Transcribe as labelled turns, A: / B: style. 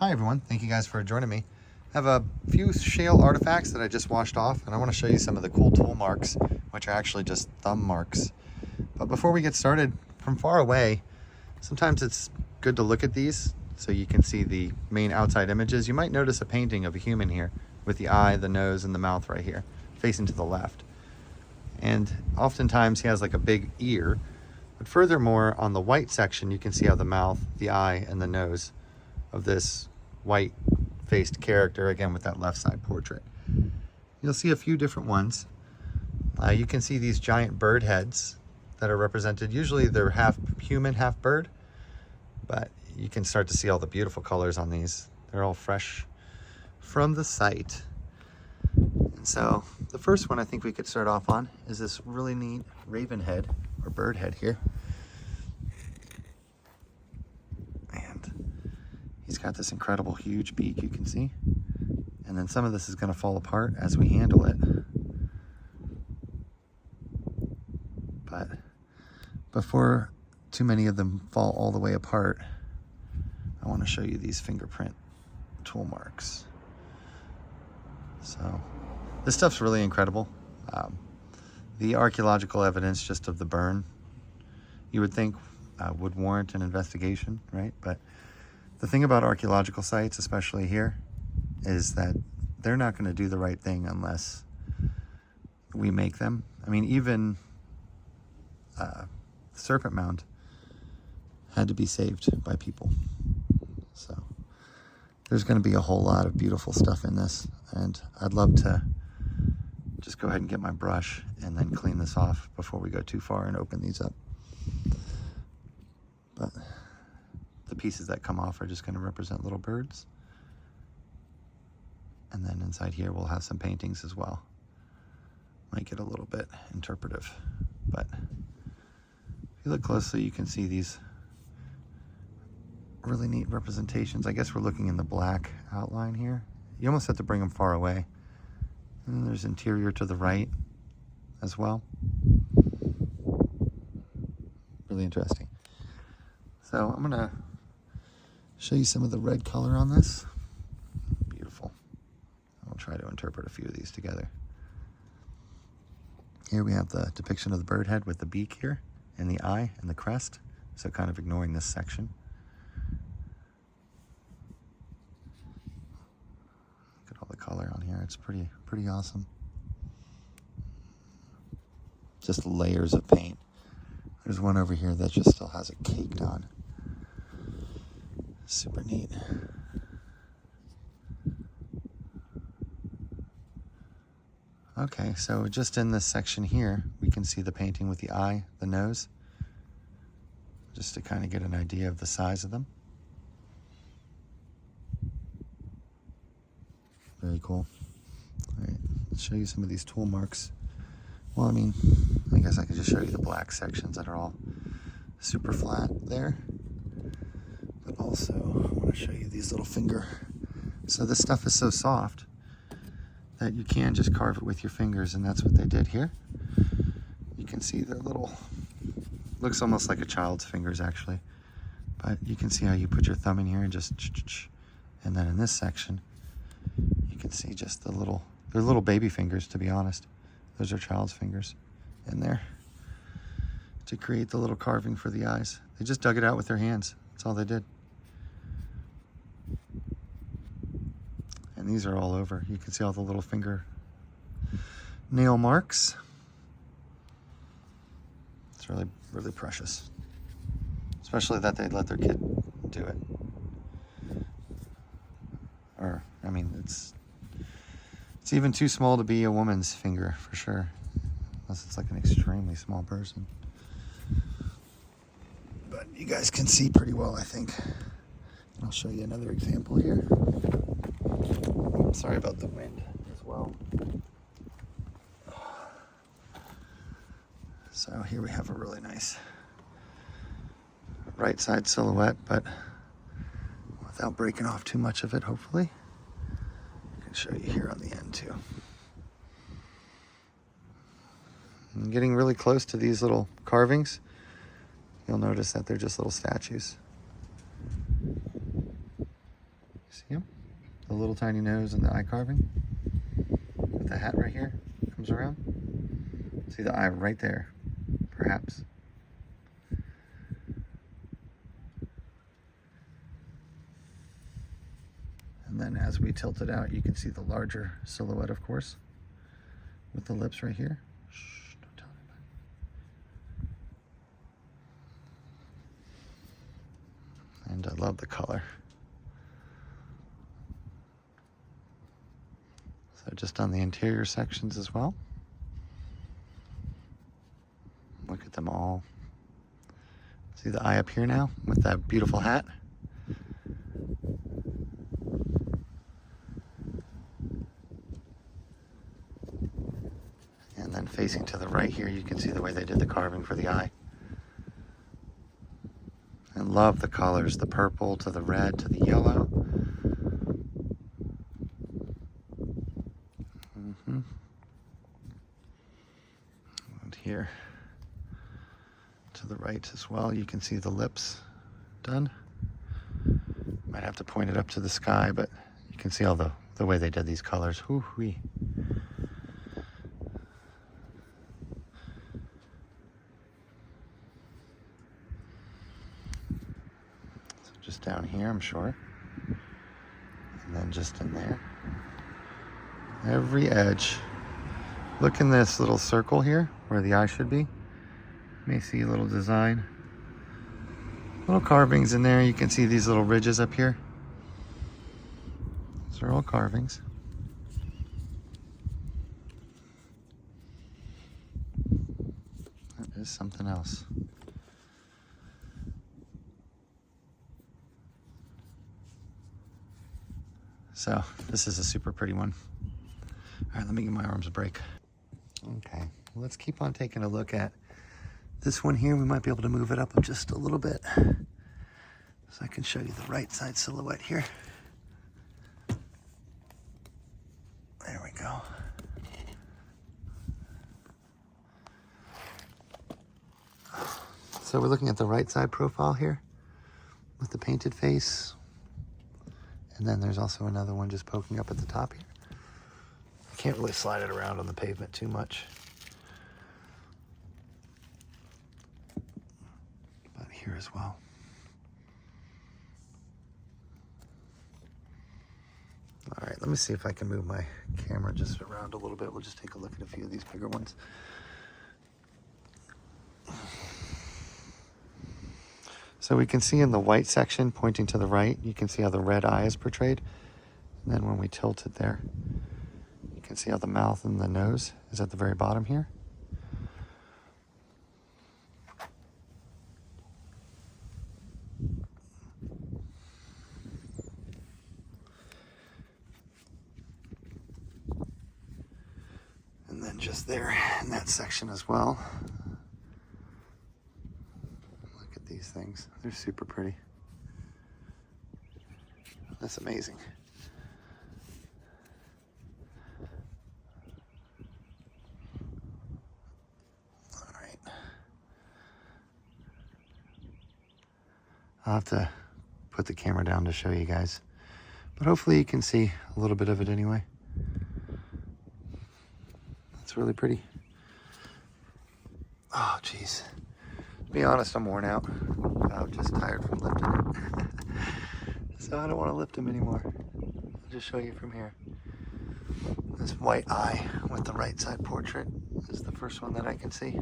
A: Hi everyone, thank you guys for joining me. I have a few shale artifacts that I just washed off, and I want to show you some of the cool tool marks, which are actually just thumb marks. But before we get started, from far away, sometimes it's good to look at these so you can see the main outside images. You might notice a painting of a human here with the eye, the nose, and the mouth right here, facing to the left. And oftentimes he has like a big ear, but furthermore, on the white section, you can see how the mouth, the eye, and the nose of this white-faced character, again with that left side portrait. You'll see a few different ones. You can see these giant bird heads that are represented. Usually they're half human, half bird, but you can start to see all the beautiful colors on these. They're all fresh from the site. And so the first one I think we could start off on is this really neat raven head or bird head here. He's got this incredible huge beak, you can see. And then some of this is going to fall apart as we handle it. But before too many of them fall all the way apart, I want to show you these fingerprint tool marks. So this stuff's really incredible. The archaeological evidence just of the burn, you would think would warrant an investigation, right? But the thing about archaeological sites, especially here, is that they're not going to do the right thing unless we make them. I mean, even the Serpent Mound had to be saved by people. So there's going to be a whole lot of beautiful stuff in this, and I'd love to just go ahead and get my brush and then clean this off before we go too far and open these up. But the pieces that come off are just going to represent little birds. And then inside here we'll have some paintings as well. Might get a little bit interpretive, but if you look closely you can see these really neat representations. I guess we're looking in the black outline here. You almost have to bring them far away. And there's interior to the right as well. Really interesting. So I'm gonna show you some of the red color on this. Beautiful. I'll try to interpret a few of these together. Here we have the depiction of the bird head with the beak here and the eye and the crest. So kind of ignoring this section. Look at all the color on here. It's pretty awesome. Just layers of paint. There's one over here that just still has it caked on. Super neat. Okay, so just in this section here, we can see the painting with the eye, the nose, just to kind of get an idea of the size of them. Very cool. All right, let's show you some of these tool marks. Well, I mean, I guess I could just show you the black sections that are all super flat there. But also, I want to show you these little finger. So this stuff is so soft that you can just carve it with your fingers, and that's what they did here. You can see they're little, looks almost like a child's fingers actually. But you can see how you put your thumb in here and just, and then in this section, you can see just the little, they're little baby fingers, to be honest. Those are child's fingers in there to create the little carving for the eyes. They just dug it out with their hands. That's all they did. And these are all over. You can see all the little finger nail marks. It's really, really precious. Especially that they let their kid do it. Or, I mean, it's even too small to be a woman's finger, for sure. Unless it's like an extremely small person. But you guys can see pretty well, I think. I'll show you another example here. Sorry about the wind as well. So here we have a really nice right side silhouette, but without breaking off too much of it, hopefully. I can show you here on the end too. I'm getting really close to these little carvings. You'll notice that they're just little statues. See him? The little tiny nose and the eye carving. With the hat right here, comes around. See the eye right there, perhaps. And then as we tilt it out, you can see the larger silhouette, of course, with the lips right here. Shh, don't tell anybody. And I love the color. So just on the interior sections as well. Look at them all. See the eye up here now with that beautiful hat? And then facing to the right here, you can see the way they did the carving for the eye. And love the colors, the purple to the red to the yellow. And here to the right as well, you can see the lips done. Might have to point it up to the sky, but you can see all the way they did these colors. Whoo-wee. So just down here, I'm sure. And then just in there. Every edge. Look in this little circle here where the eye should be. You may see a little design. Little carvings in there. You can see these little ridges up here. These are all carvings. That is something else. So this is a super pretty one. All right, let me give my arms a break. Okay, well, let's keep on taking a look at this one here. We might be able to move it up just a little bit so I can show you the right side silhouette here. There we go. So we're looking at the right side profile here with the painted face. And then there's also another one just poking up at the top here. I can't really slide it around on the pavement too much. But here as well. All right, let me see if I can move my camera just around a little bit. We'll just take a look at a few of these bigger ones. So we can see in the white section pointing to the right, you can see how the red eye is portrayed. And then when we tilt it there, you can see how the mouth and the nose is at the very bottom here. And then just there in that section as well. Look at these things. They're super pretty. That's amazing. I'll have to put the camera down to show you guys, but hopefully you can see a little bit of it anyway. It's really pretty. Oh, geez. To be honest, I'm worn out. I'm just tired from lifting it. So I don't want to lift him anymore. I'll just show you from here. This white eye with the right side portrait is the first one that I can see.